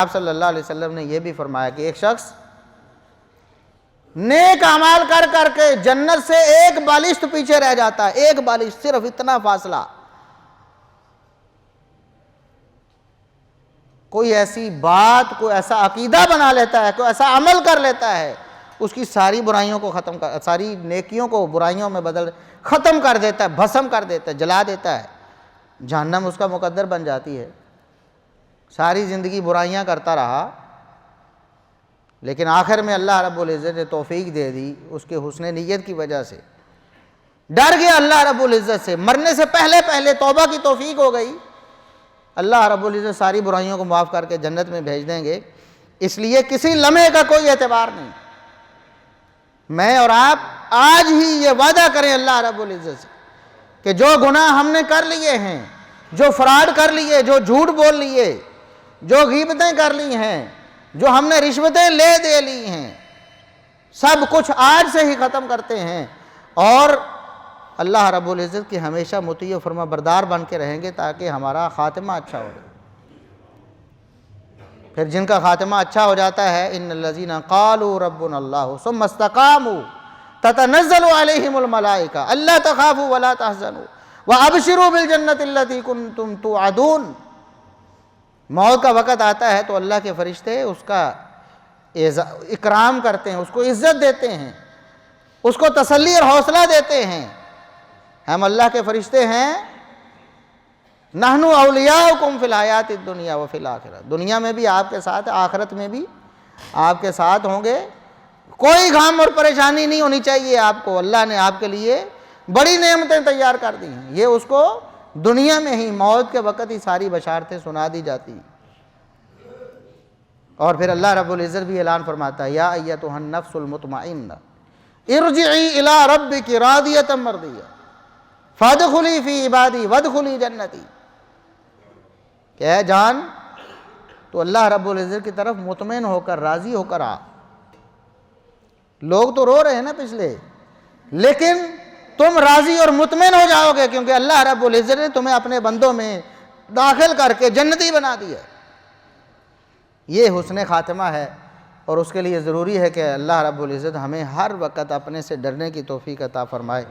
آپ صلی اللہ علیہ وسلم نے یہ بھی فرمایا کہ ایک شخص نیک اعمال کر کر کے جنت سے ایک بالشت پیچھے رہ جاتا ہے، ایک بالشت، صرف اتنا فاصلہ۔ کوئی ایسی بات، کوئی ایسا عقیدہ بنا لیتا ہے، کوئی ایسا عمل کر لیتا ہے، اس کی ساری برائیوں کو ساری نیکیوں کو برائیوں میں ختم کر دیتا ہے، بھسم کر دیتا ہے، جلا دیتا ہے، جہنم اس کا مقدر بن جاتی ہے۔ ساری زندگی برائیاں کرتا رہا، لیکن آخر میں اللہ رب العزت نے توفیق دے دی، اس کے حسن نیت کی وجہ سے ڈر گیا اللہ رب العزت سے، مرنے سے پہلے پہلے توبہ کی توفیق ہو گئی، اللہ رب العزت ساری برائیوں کو معاف کر کے جنت میں بھیج دیں گے۔ اس لیے کسی لمحے کا کوئی اعتبار نہیں۔ میں اور آپ آج ہی یہ وعدہ کریں اللہ رب العزت سے کہ جو گناہ ہم نے کر لیے ہیں، جو فراڈ کر لیے، جو جھوٹ بول لیے، جو غیبتیں کر لی ہیں، جو ہم نے رشوتیں لے دے لی ہیں، سب کچھ آج سے ہی ختم کرتے ہیں، اور اللہ رب العزت کی ہمیشہ مطیع و فرما بردار بن کے رہیں گے تاکہ ہمارا خاتمہ اچھا ہو۔ پھر جن کا خاتمہ اچھا ہو جاتا ہے، ان الذین قالوا ربنا اللہ ثم استقاموا تتنزل علیہم الملائکہ الا تخافوا ولا تحزنوا وابشروا بالجنۃ التی کنتم توعدون۔ موت کا وقت آتا ہے تو اللہ کے فرشتے اس کا اکرام کرتے ہیں، اس کو عزت دیتے ہیں، اس کو تسلی اور حوصلہ دیتے ہیں۔ ہم اللہ کے فرشتے ہیں، نحن اولیاؤکم فی الحیات الدنیا وفی الآخرہ، دنیا میں بھی آپ کے ساتھ، آخرت میں بھی آپ کے ساتھ ہوں گے۔ کوئی غم اور پریشانی نہیں ہونی چاہیے آپ کو، اللہ نے آپ کے لیے بڑی نعمتیں تیار کر دی ہیں، یہ اس کو دنیا میں ہی موت کے وقت ہی ساری بشارتیں سنا دی جاتی ہیں۔ اور پھر اللہ رب العزت بھی اعلان فرماتا ہے، یا ایتھا النفس المطمئنہ ارجعی الی ربک راضیۃ مرضیہ فادخلی فی عبادی وادخلی جنتی، کہ اے جان تو اللہ رب العزت کی طرف مطمئن ہو کر، راضی ہو کر آ۔ لوگ تو رو رہے ہیں نا پچھلے، لیکن تم راضی اور مطمئن ہو جاؤ گے کیونکہ اللہ رب العزت نے تمہیں اپنے بندوں میں داخل کر کے جنتی بنا دیا۔ یہ حسن خاتمہ ہے، اور اس کے لیے ضروری ہے کہ اللہ رب العزت ہمیں ہر وقت اپنے سے ڈرنے کی توفیق عطا فرمائے۔